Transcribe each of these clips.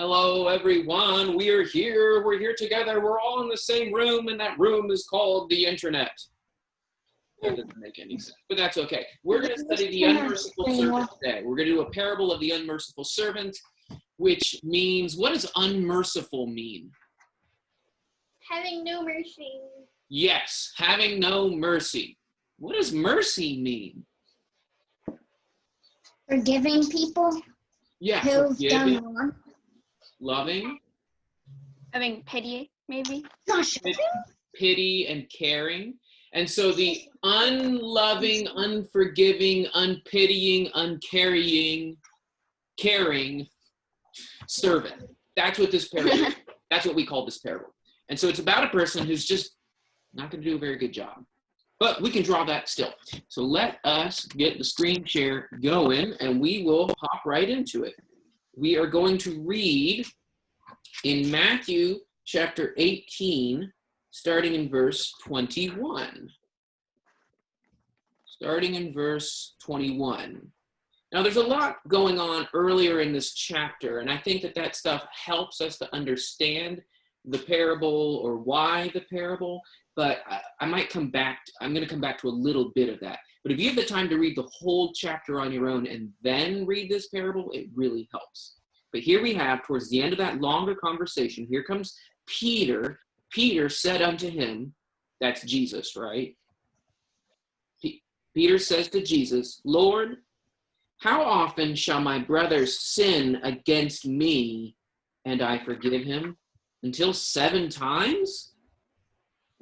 Hello, everyone. We are here. We're here together. We're all in the same room, and that room is called the internet. That doesn't make any sense, but that's okay. We're going to study the unmerciful servant today. We're going to do a parable of the unmerciful servant, which means, what does unmerciful mean? Having no mercy. Yes, having no mercy. What does mercy mean? Forgiving people who've done wrong. Loving. Having pity, maybe. Pity and caring. And so the unloving, unforgiving, unpitying, uncaring, caring servant. That's what this parable is. That's what we call this parable. And so it's about a person who's just not going to do a very good job. But we can draw that still. So let us get the screen share going, and we will hop right into it. We are going to read in Matthew chapter 18, starting in verse 21. Starting in verse 21. Now, there's a lot going on earlier in this chapter, and I think that stuff helps us to understand the parable or why the parable, but I'm going to come back to a little bit of that. But if you have the time to read the whole chapter on your own and then read this parable, it really helps. But here we have, towards the end of that longer conversation, here comes Peter. Peter said unto him, that's Jesus, right? Peter says to Jesus, Lord, how often shall my brother sin against me and I forgive him? Until 7 times?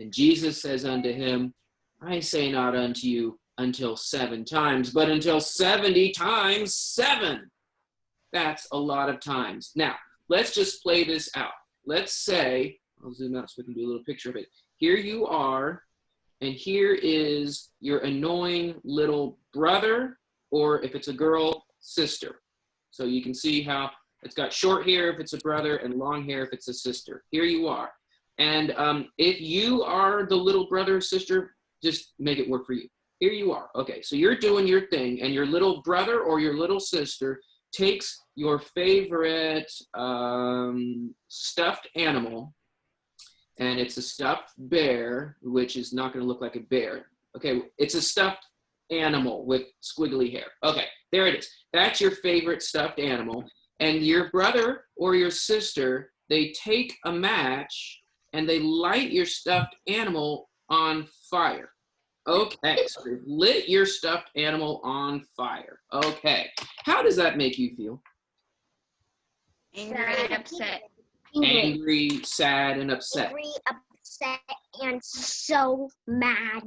And Jesus says unto him, I say not unto you until 7 times, but until 70 times 7. That's a lot of times. Now, let's just play this out. Let's say, I'll zoom out so we can do a little picture of it. Here you are, and here is your annoying little brother, or if it's a girl, sister. So you can see how it's got short hair if it's a brother and long hair if it's a sister. Here you are. And if you are the little brother or sister, just make it work for you. Here you are. Okay, so you're doing your thing, and your little brother or your little sister takes your favorite stuffed animal, and it's a stuffed bear, which is not going to look like a bear. Okay, it's a stuffed animal with squiggly hair. Okay, there it is. That's your favorite stuffed animal. And your brother or your sister, they take a match and they light your stuffed animal on fire. Okay, so they've lit your stuffed animal on fire. Okay, how does that make you feel? Angry and upset. Angry, sad, and upset. Angry, upset, and so mad.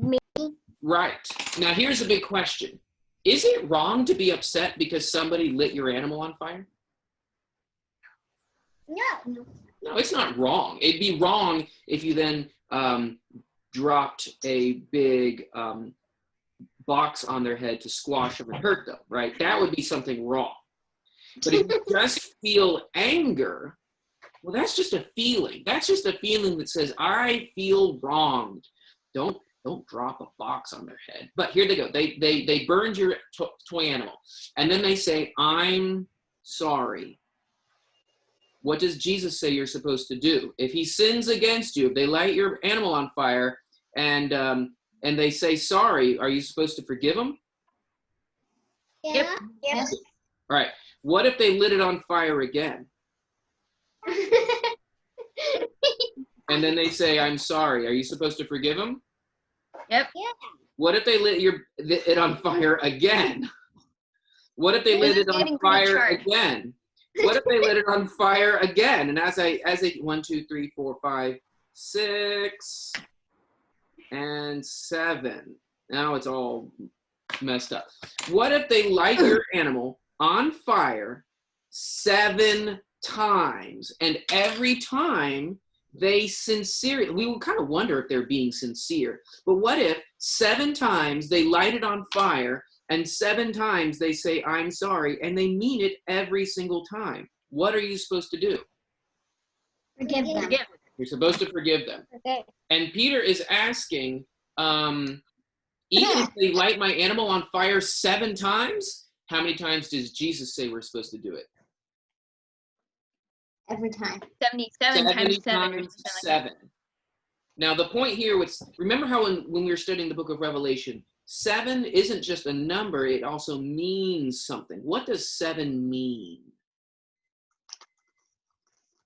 Right. Now, here's a big question. Is it wrong to be upset because somebody lit your animal on fire? No. No, it's not wrong. It'd be wrong if you then dropped a big box on their head to squash them and hurt them, right? That would be something wrong. But if you just feel anger, well, that's just a feeling. That's just a feeling that says, I feel wronged. Don't drop a box on their head. But here they go. They burned your toy animal. And then they say, I'm sorry. What does Jesus say you're supposed to do? If he sins against you, if they light your animal on fire and they say sorry, are you supposed to forgive them? Yeah. Yep. All right. What if they lit it on fire again? And then they say, I'm sorry. Are you supposed to forgive them? Yep. Yeah. What if they lit it on fire again? What if they lit it on fire again? What if they lit it on fire again? And as I 1, 2, 3, 4, 5, 6, and 7. Now it's all messed up. What if they light your animal on fire 7 times, and every time they sincerely, we will kind of wonder if they're being sincere, but what if 7 times they light it on fire and 7 times they say, I'm sorry, and they mean it every single time? What are you supposed to do? Forgive them. You're supposed to forgive them. Okay. And Peter is asking, even if they light my animal on fire 7 times, how many times does Jesus say we're supposed to do it? every time. 77 70 times 7 or times something like 7. Now, the point here was, remember how when we were studying the book of Revelation, 7 isn't just a number, it also means something. What does 7 mean?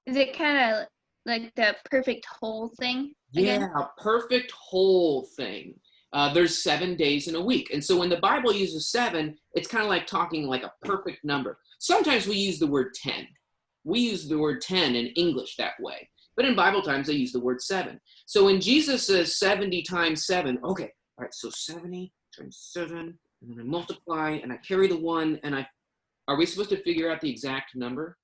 that. Is it kind of like the perfect whole thing? Yeah, Again? a perfect whole thing. There's 7 days in a week. And so when the Bible uses 7, it's kind of like talking like a perfect number. Sometimes we use the word 10. We use the word 10 in English that way. But in Bible times, they use the word 7. So when Jesus says 70 times 7, okay, all right, so 70 times 7, and then I multiply, and I carry the 1, and are we supposed to figure out the exact number?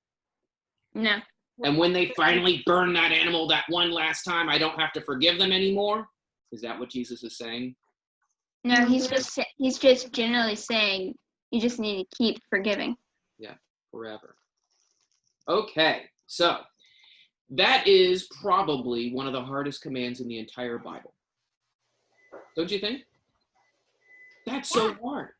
No. And when they finally burn that animal that one last time, I don't have to forgive them anymore? Is that what Jesus is saying? No, he's just generally saying you just need to keep forgiving. Yeah, forever. Okay, so that is probably one of the hardest commands in the entire Bible. Don't you think? That's so hard.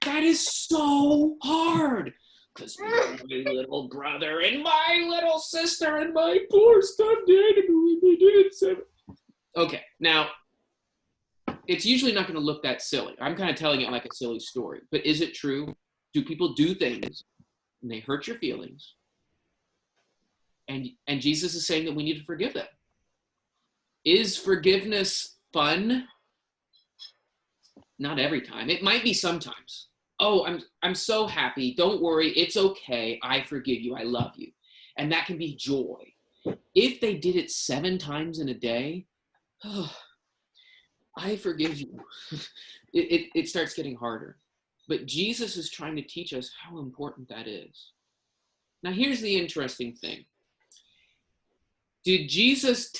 That is so hard. Because my little brother and my little sister and my poor stuffed animal, they did it 7. Okay, now, it's usually not going to look that silly. I'm kind of telling it like a silly story. But is it true? Do people do things and they hurt your feelings? And Jesus is saying that we need to forgive them. Is forgiveness fun? Not every time. It might be sometimes. Oh, I'm so happy. Don't worry. It's okay. I forgive you. I love you. And that can be joy. If they did it 7 times in a day, oh, I forgive you. It starts getting harder. But Jesus is trying to teach us how important that is. Now, here's the interesting thing. Did Jesus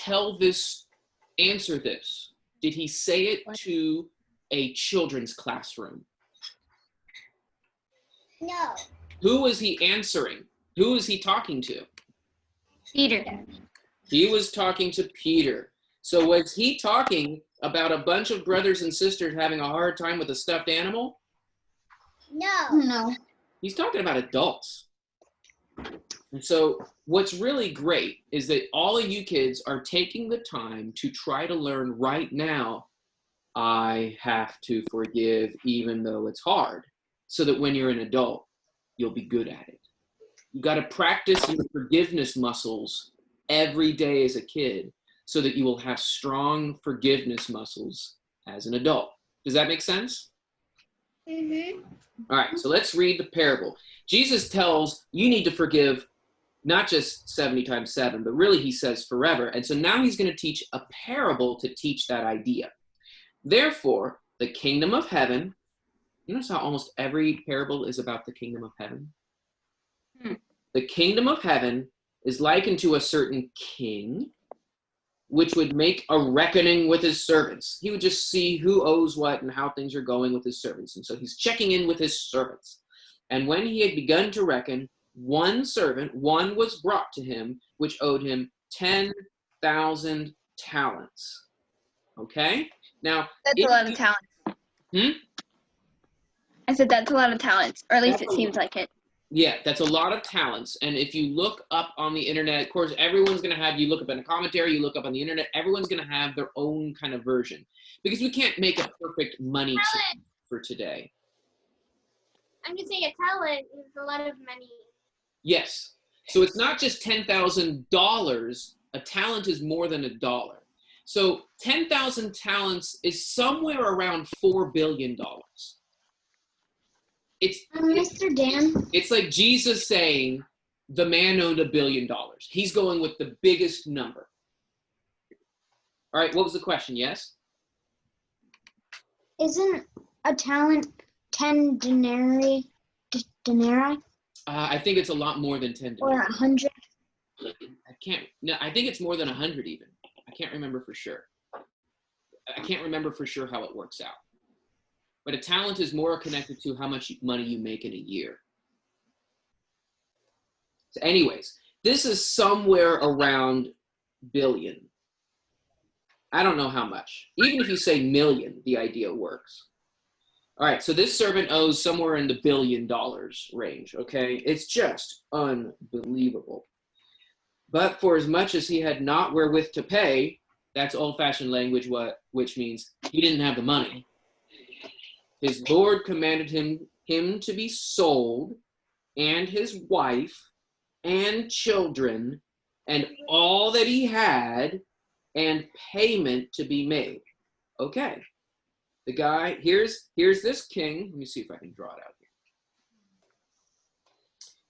answer this? Did he say it to a children's classroom? No. Who was he answering? Who was he talking to? Peter. He was talking to Peter. So was he talking about a bunch of brothers and sisters having a hard time with a stuffed animal? No. He's talking about adults. And so what's really great is that all of you kids are taking the time to try to learn right now, I have to forgive even though it's hard, so that when you're an adult, you'll be good at it. You got to practice your forgiveness muscles every day as a kid so that you will have strong forgiveness muscles as an adult. Does that make sense? Mm-hmm. All right, so let's read the parable. Jesus tells you need to forgive not just 70 times 7, but really he says forever. And so now he's going to teach a parable to teach that idea. Therefore, the kingdom of heaven, you notice how almost every parable is about the kingdom of heaven? The kingdom of heaven is likened to a certain king, which would make a reckoning with his servants. He would just see who owes what and how things are going with his servants. And so he's checking in with his servants. And when he had begun to reckon, one was brought to him, which owed him 10,000 talents. Okay? Now, That's a lot of talents. I said that's a lot of talents, or at least it seems like it. Yeah, that's a lot of talents. And if you look up on the internet, of course, everyone's going to have, you look up in a commentary, you look up on the internet, everyone's going to have their own kind of version. Because we can't make a perfect money change for today. I'm just saying a talent is a lot of money. Yes. So it's not just $10,000. A talent is more than $1. So 10,000 talents is somewhere around $4 billion. Mr. Dan. It's like Jesus saying the man owed $1 billion. He's going with the biggest number. All right, what was the question? Yes? Isn't a talent 10 denarii? I think it's a lot more than 10. Or 100? I think it's more than 100 even. I can't remember for sure. I can't remember for sure how it works out. But a talent is more connected to how much money you make in a year. So anyways, this is somewhere around billion. I don't know how much. Even if you say million, the idea works. All right, so this servant owes somewhere in the $1 billion range, okay? It's just unbelievable. But for as much as he had not wherewith to pay, that's old-fashioned language, which means he didn't have the money. His Lord commanded him to be sold, and his wife, and children, and all that he had, and payment to be made. Okay. The guy, here's this king. Let me see if I can draw it out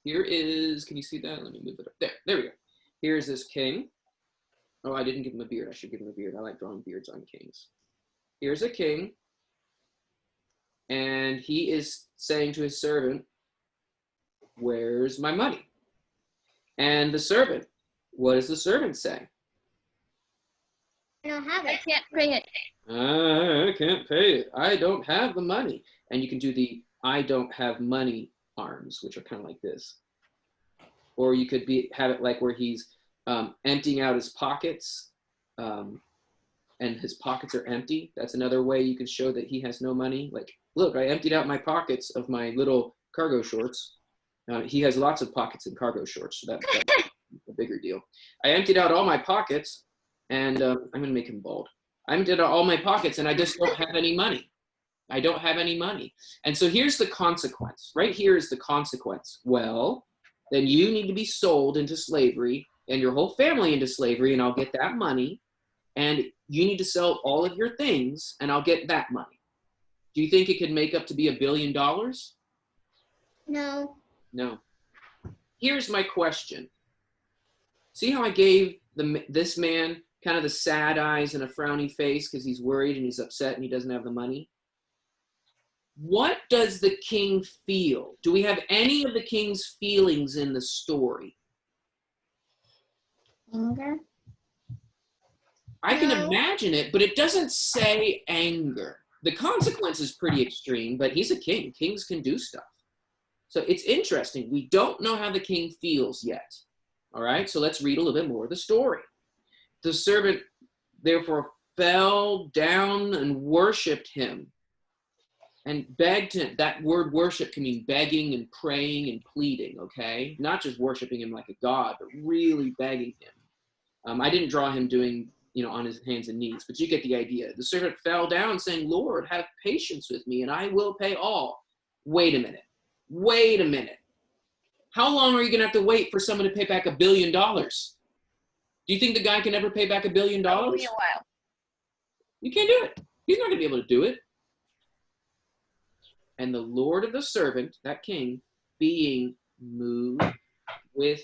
here. Here is, can you see that? Let me move it up. There we go. Here's this king. Oh, I didn't give him a beard. I should give him a beard. I like drawing beards on kings. Here's a king. And he is saying to his servant, where's my money? And the servant, what does the servant say? I don't have it. I can't pay it. I can't pay it. I don't have the money. And you can do the I don't have money arms, which are kind of like this. Or you could have it like where he's emptying out his pockets, and his pockets are empty. That's another way you can show that he has no money. Like, look, I emptied out my pockets of my little cargo shorts. He has lots of pockets in cargo shorts, so that's a bigger deal. I emptied out all my pockets, and I'm going to make him bald. I emptied out all my pockets, and I just don't have any money. I don't have any money. And so here's the consequence. Right here is the consequence. Well, then you need to be sold into slavery and your whole family into slavery, and I'll get that money. And you need to sell all of your things, and I'll get that money. Do you think it could make up to be $1 billion? No. No. Here's my question. See how I gave this man kind of the sad eyes and a frowny face because he's worried and he's upset and he doesn't have the money? What does the king feel? Do we have any of the king's feelings in the story? Anger. I can imagine it, but it doesn't say anger. The consequence is pretty extreme, but he's a king. Kings can do stuff. So it's interesting. We don't know how the king feels yet. All right, so let's read a little bit more of the story. The servant therefore fell down and worshiped him and begged him. That word worship can mean begging and praying and pleading, okay? Not just worshiping him like a god, but really begging him. I didn't draw him doing, on his hands and knees, but you get the idea. The servant fell down saying, Lord, have patience with me and I will pay all. Wait a minute. How long are you going to have to wait for someone to pay back $1 billion? Do you think the guy can ever pay back $1 billion? It'll be a while. You can't do it. He's not going to be able to do it. And the Lord of the servant, that king, being moved with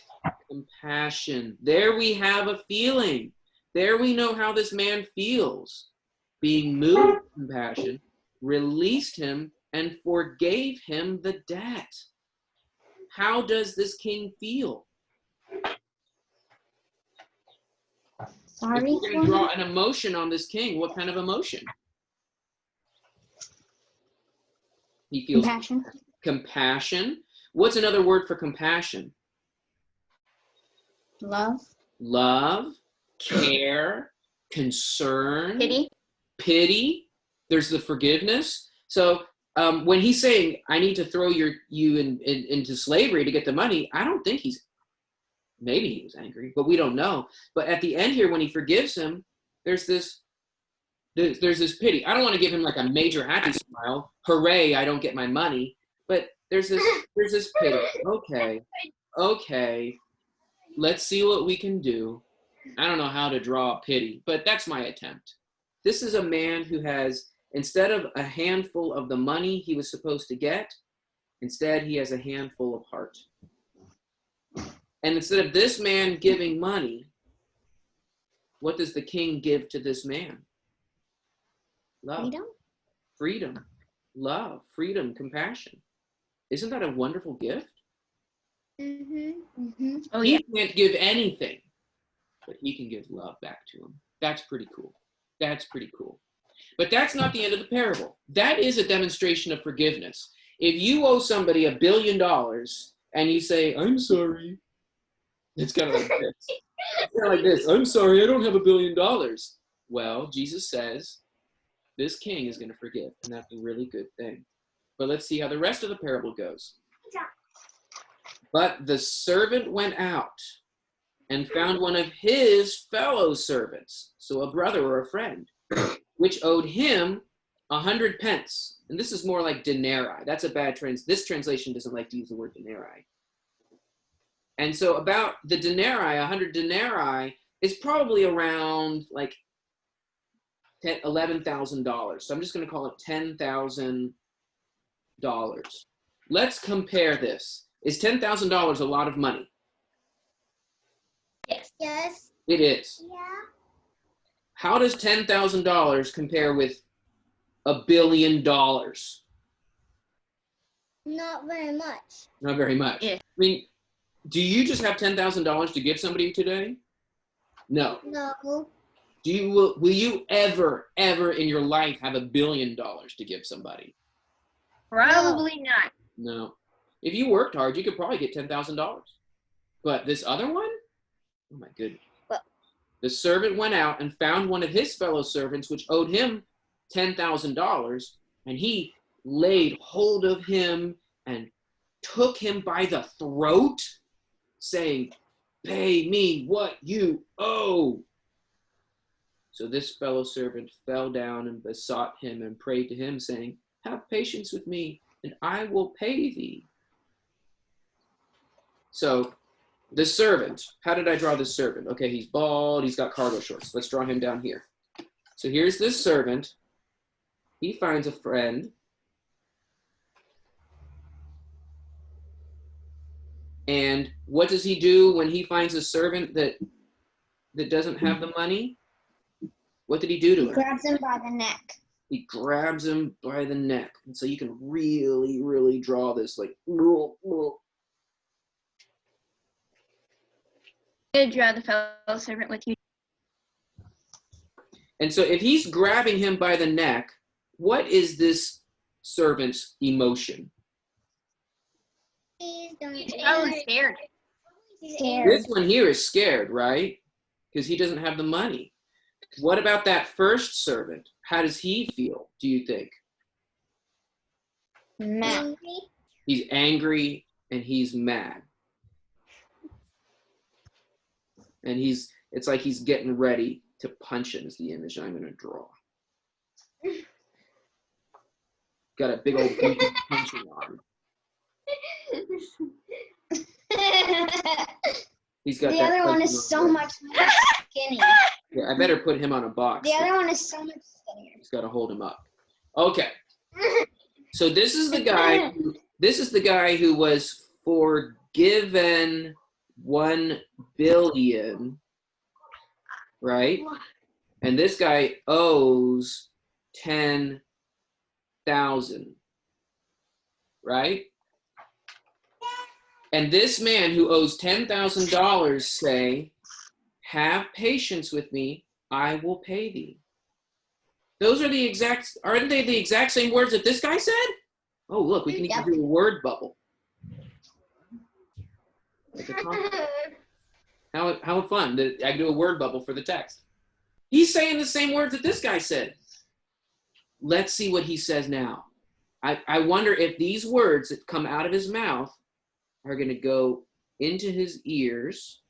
compassion. There we have a feeling. There we know how this man feels. Being moved with compassion, released him and forgave him the debt. How does this king feel? Sorry. If we're going to draw an emotion on this king, what kind of emotion? He feels Compassion. Compassion. What's another word for compassion? Love. Love, care, concern, Pity. There's the forgiveness. So when he's saying, I need to throw you into slavery to get the money, I don't think maybe he was angry, but we don't know. But at the end here, when he forgives him, there's this pity. I don't want to give him like a major happy smile. Hooray, I don't get my money. But there's this pity. Okay. Let's see what we can do. I don't know how to draw pity, but that's my attempt. This is a man who has, instead of a handful of the money he was supposed to get, instead he has a handful of heart. And instead of this man giving money, what does the king give to this man? Love. Freedom. Love. Freedom. Compassion. Isn't that a wonderful gift? Oh, yeah. He can't give anything, but he can give love back to him. That's pretty cool. But that's not the end of the parable. That is a demonstration of forgiveness. If you owe somebody $1 billion and you say, I'm sorry, it's kind of like this. It's kind of like this. I'm sorry, I don't have $1 billion. Well, Jesus says this king is going to forgive, and that's a really good thing. But let's see how the rest of the parable goes. But the servant went out and found one of his fellow servants, so a brother or a friend, which owed him 100 pence. And this is more like denarii. That's a bad this translation doesn't like to use the word denarii. And so about the denarii, 100 denarii is probably around like $11,000. So I'm just going to call it $10,000. Let's compare this. Is $10,000 a lot of money? Yes. Yes. It is. Yeah. How does $10,000 compare with $1 billion? Not very much. Not very much. Yeah. I mean, do you just have $10,000 to give somebody today? No. No. Will you ever in your life have $1 billion to give somebody? Probably not. No. If you worked hard, you could probably get $10,000. But this other one? Oh my goodness. Well, the servant went out and found one of his fellow servants, which owed him $10,000, and he laid hold of him and took him by the throat, saying, "Pay me what you owe." So this fellow servant fell down and besought him and prayed to him, saying, "Have patience with me, and I will pay thee." So the servant, how did I draw this servant? Okay, he's bald, he's got cargo shorts. Let's draw him down here. So here's this servant. He finds a friend. And what does he do when he finds a servant that doesn't have the money? What did he do to him? Grabs him by the neck. He grabs him by the neck. And so you can really, really draw this like. I did draw the fellow servant with you. And so if he's grabbing him by the neck, what is this servant's emotion? He's probably scared. This one here is scared, right? Because he doesn't have the money. What about that first servant? How does he feel, do you think? Mad. He's angry and he's mad. And it's like he's getting ready to punch him is the image I'm going to draw. Got a big old punching arm. He's got The that other one punching is arm so there. much more skinny. Yeah, I better put him on a box. The other one is so much skinnier. He's got to hold him up. Okay. So this is the guy who was forgiven 1 billion, right? And this guy owes 10,000, right? And this man who owes $10,000 say, "Have patience with me, I will pay thee." Those are aren't they the exact same words that this guy said? Oh, look, we can even do a word bubble. How fun that I can do a word bubble for the text. He's saying the same words that this guy said. Let's see what he says now. I wonder if these words that come out of his mouth are going to go into his ears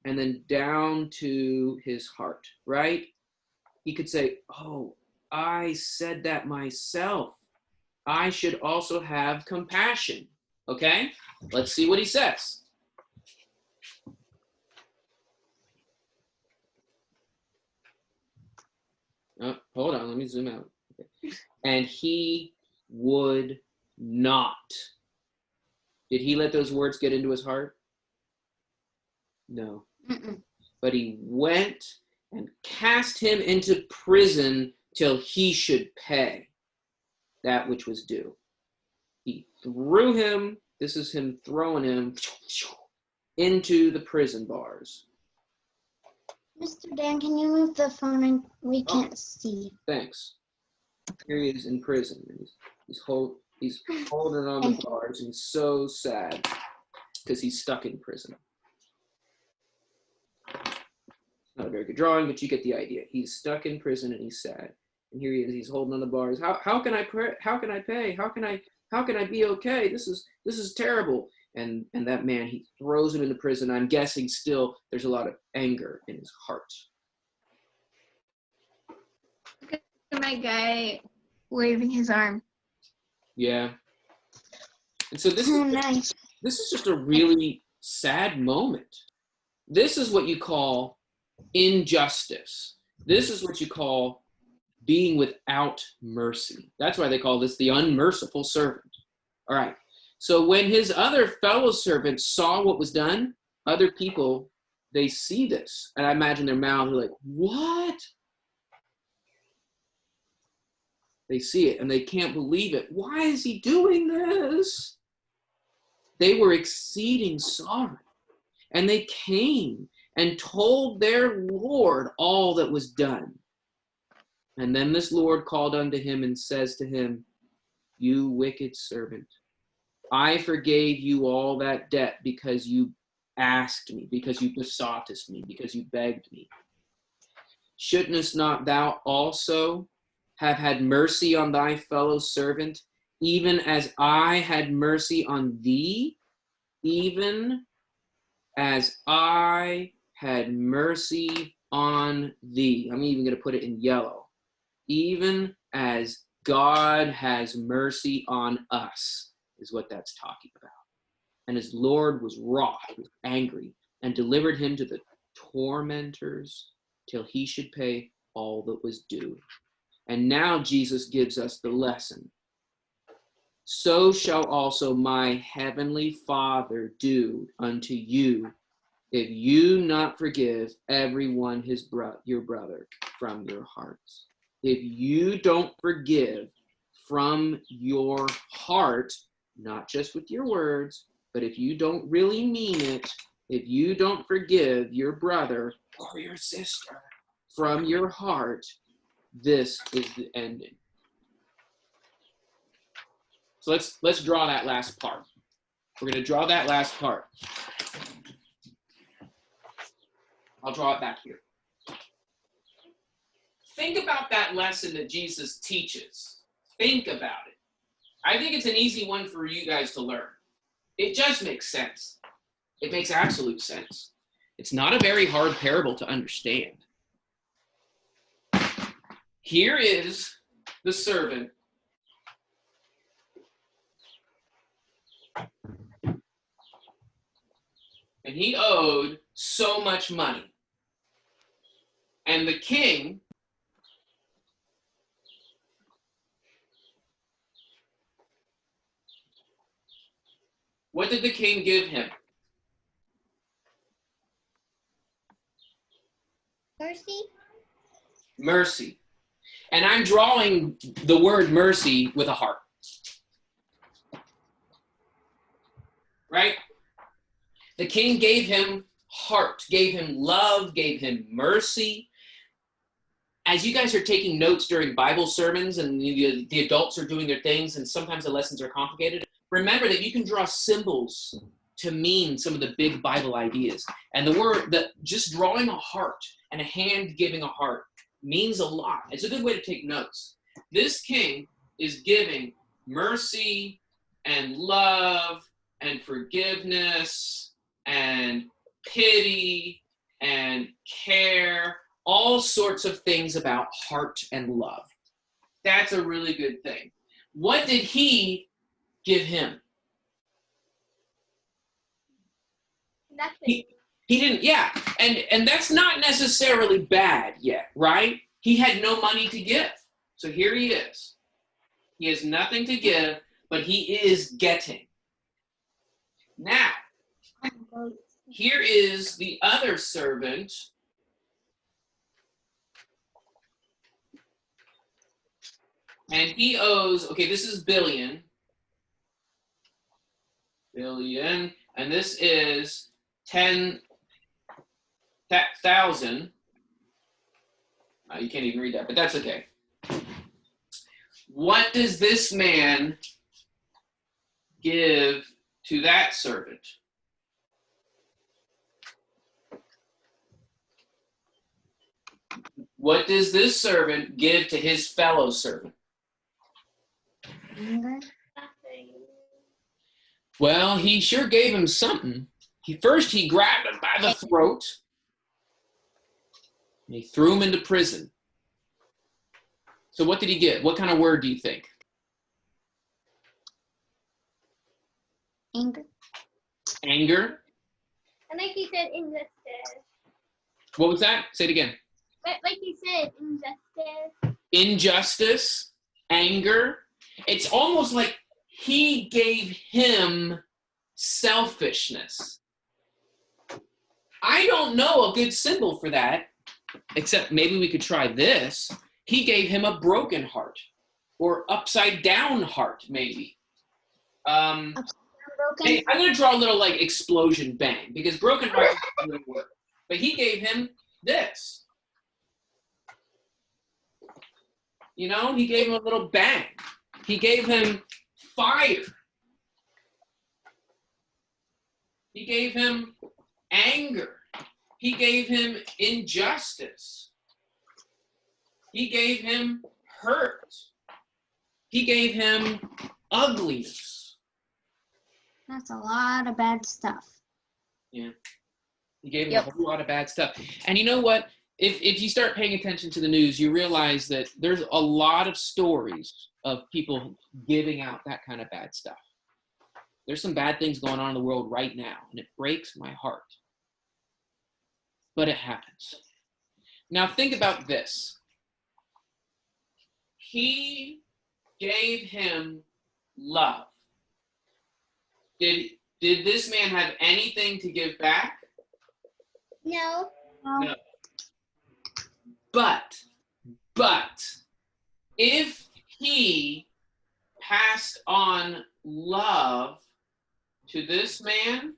and then down to his heart, right? He could say, "Oh, I said that myself. I should also have compassion." Okay? Let's see what he says. Oh, hold on, let me zoom out. Okay. And he would not. Did he let those words get into his heart? No. Mm-mm. But he went and cast him into prison till he should pay that which was due. He threw him, this is him throwing him into the prison bars. Mr. Dan, can you move the phone and we can't see? Thanks. Here he is in prison. He's holding on the bars, and he's so sad because he's stuck in prison. Not a very good drawing, but you get the idea. He's stuck in prison and he's sad. And here he is. He's holding on the bars. How can I pray? How can I pay? How can I be okay? This is terrible. And that man, he throws him into prison. I'm guessing still there's a lot of anger in his heart. Look at my guy waving his arm. Yeah. And so this Oh, nice. is just a really sad moment. This is what you call injustice. This is what you call being without mercy. That's why they call this the unmerciful servant. All right. So when his other fellow servants saw what was done, other people, they see this. And I imagine their mouths are like, what? They see it and they can't believe it. Why is he doing this? They were exceeding sorry. And they came and told their Lord all that was done. And then this Lord called unto him and says to him, you wicked servant, I forgave you all that debt because you asked me, because you besoughtest me, because you begged me. Shouldn't not thou also have had mercy on thy fellow servant, even as I had mercy on thee, even as I had mercy on thee? I'm even going to put it in yellow. Even as God has mercy on us, is what that's talking about. And his Lord was wroth, was angry, and delivered him to the tormentors till he should pay all that was due. And now Jesus gives us the lesson. So shall also my heavenly Father do unto you, if you not forgive everyone your brother from your hearts. If you don't forgive from your heart, not just with your words, but if you don't really mean it, if you don't forgive your brother or your sister from your heart, this is the ending. So let's draw that last part. We're going to draw that last part. I'll draw it back here. Think about that lesson that Jesus teaches. Think about it. I think it's an easy one for you guys to learn. It just makes sense. It makes absolute sense. It's not a very hard parable to understand. Here is the servant. And he owed so much money. And the king what did the king give him? Mercy? Mercy. And I'm drawing the word mercy with a heart. Right? The king gave him heart, gave him love, gave him mercy. As you guys are taking notes during Bible sermons and the adults are doing their things and sometimes the lessons are complicated, remember that you can draw symbols to mean some of the big Bible ideas. And just drawing a heart and a hand giving a heart means a lot. It's a good way to take notes. This king is giving mercy and love and forgiveness and pity and care, all sorts of things about heart and love. That's a really good thing. What did he give him? Nothing. He didn't, yeah. And that's not necessarily bad yet, right? He had no money to give. So here he is. He has nothing to give, but he is getting. Now, here is the other servant. And he owes, okay, this is billion. And this is 10,000. You can't even read that, but that's okay. What does this man give to that servant? What does this servant give to his fellow servant? Anger? Well, he sure gave him something. First, he grabbed him by the throat, and he threw him into prison. So what did he get? What kind of word do you think? Anger. Anger. And like you said, injustice. What was that? Say it again. Like you said, injustice. Injustice, anger. It's almost like he gave him selfishness. I don't know a good symbol for that, except maybe we could try this. He gave him a broken heart, or upside down heart, maybe. Broken. Hey, I'm going to draw a little like explosion bang, because broken heart doesn't really work. But he gave him this. You know, he gave him a little bang. He gave him fire. He gave him anger. He gave him injustice. He gave him hurt. He gave him ugliness. That's a lot of bad stuff. Yeah. He gave him a whole lot of bad stuff. And you know what? If you start paying attention to the news, you realize that there's a lot of stories of people giving out that kind of bad stuff. There's some bad things going on in the world right now, and it breaks my heart. But it happens. Now think about this. He gave him love. Did this man have anything to give back? No. No. But if he passed on love to this man,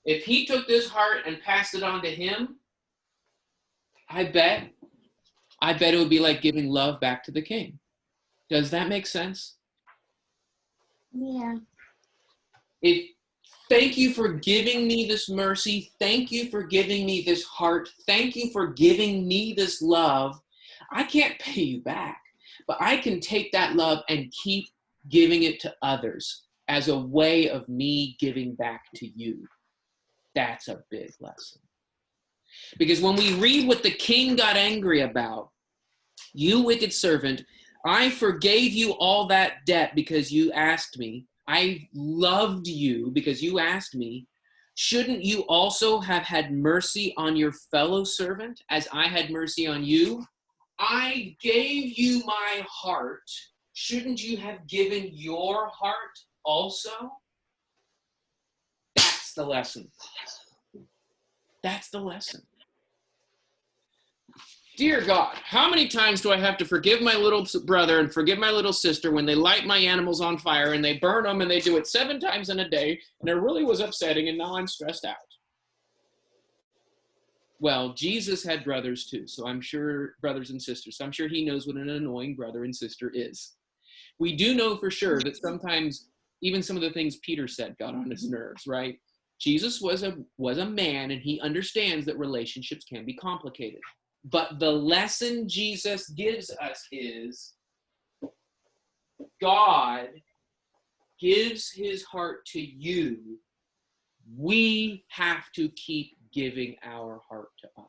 if he took this heart and passed it on to him, I bet it would be like giving love back to the king. Does that make sense? Yeah. Thank you for giving me this mercy. Thank you for giving me this heart. Thank you for giving me this love. I can't pay you back, but I can take that love and keep giving it to others as a way of me giving back to you. That's a big lesson. Because when we read what the king got angry about, you wicked servant, I forgave you all that debt because you asked me. I loved you because you asked me. Shouldn't you also have had mercy on your fellow servant as I had mercy on you? I gave you my heart. Shouldn't you have given your heart also? That's the lesson. That's the lesson. Dear God, how many times do I have to forgive my little brother and forgive my little sister when they light my animals on fire and they burn them and they do it 7 times in a day and it really was upsetting and now I'm stressed out? Well, Jesus had brothers too, so I'm sure, brothers and sisters, so I'm sure he knows what an annoying brother and sister is. We do know for sure that sometimes even some of the things Peter said got on his nerves, right? Jesus was a man and he understands that relationships can be complicated. But the lesson Jesus gives us is God gives his heart to you. We have to keep giving our heart to others.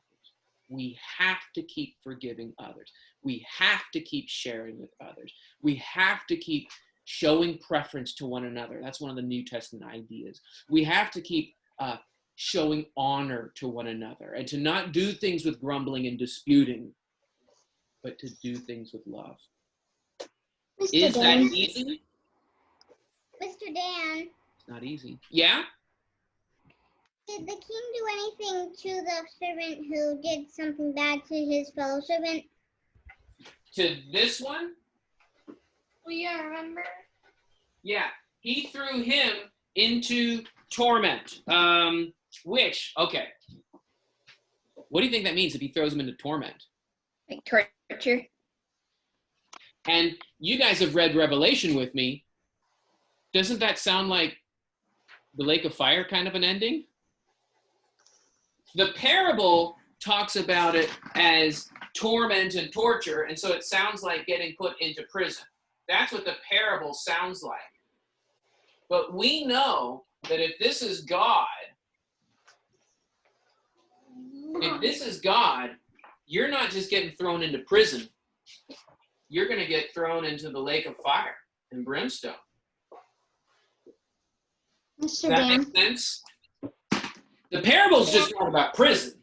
We have to keep forgiving others. We have to keep sharing with others. We have to keep showing preference to one another. That's one of the New Testament ideas. We have to keep showing honor to one another and to not do things with grumbling and disputing, but to do things with love. Is that easy? Mr. Dan. It's not easy. Yeah? Did the king do anything to the servant who did something bad to his fellow servant? To this one? Well, yeah, remember? Yeah. He threw him into torment. Okay. What do you think that means if he throws him into torment? Like torture. And you guys have read Revelation with me. Doesn't that sound like the lake of fire kind of an ending? The parable talks about it as torment and torture, and so it sounds like getting put into prison. That's what the parable sounds like. But we know that if this is God, you're not just getting thrown into prison. You're going to get thrown into the lake of fire and brimstone. Mr. Does that Dan, make sense? The parable's just not about prison.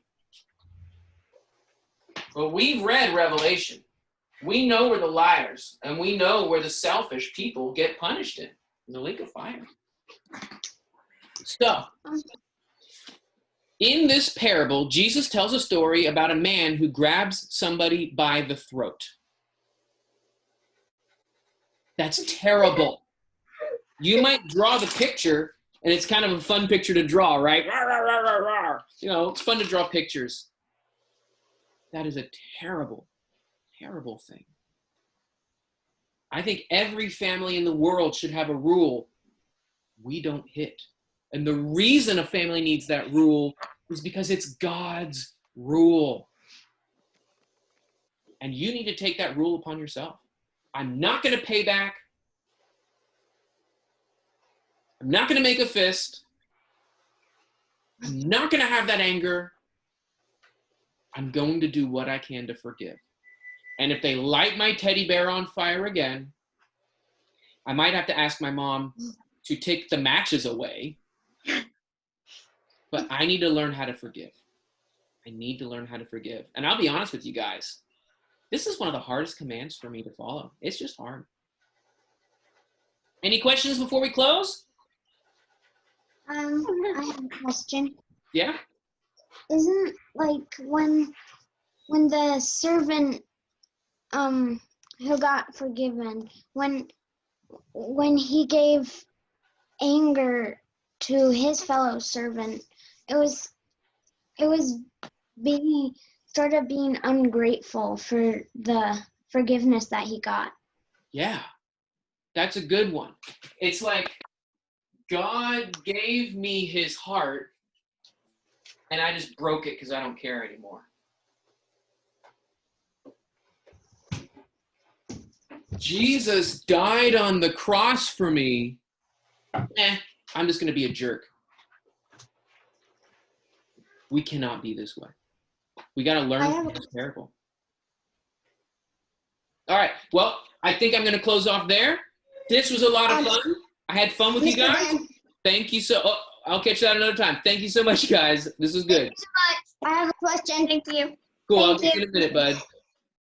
But we've read Revelation. We know where the liars and we know where the selfish people get punished in the lake of fire. So, in this parable, Jesus tells a story about a man who grabs somebody by the throat. That's terrible. You might draw the picture, and it's kind of a fun picture to draw, right? You know, it's fun to draw pictures. That is a terrible, terrible thing. I think every family in the world should have a rule. We don't hit. And the reason a family needs that rule is because it's God's rule. And you need to take that rule upon yourself. I'm not going to pay back. I'm not going to make a fist. I'm not going to have that anger. I'm going to do what I can to forgive. And if they light my teddy bear on fire again, I might have to ask my mom to take the matches away. But I need to learn how to forgive. I need to learn how to forgive. And I'll be honest with you guys. This is one of the hardest commands for me to follow. It's just hard. Any questions before we close? I have a question. Yeah? Isn't like when the servant who got forgiven, when he gave anger to his fellow servant, it was being sort of being ungrateful for the forgiveness that he got. Yeah. That's a good one. It's like God gave me his heart and I just broke it because I don't care anymore. Jesus died on the cross for me. I'm just going to be a jerk. We cannot be this way. We got to learn from this parable. All right. Well, I think I'm going to close off there. This was a lot of fun. I had fun with you guys. Thank you so. Oh, I'll catch you out another time. Thank you so much, guys. This was good. I have a question. Thank you. Cool. I'll see you in a minute, bud.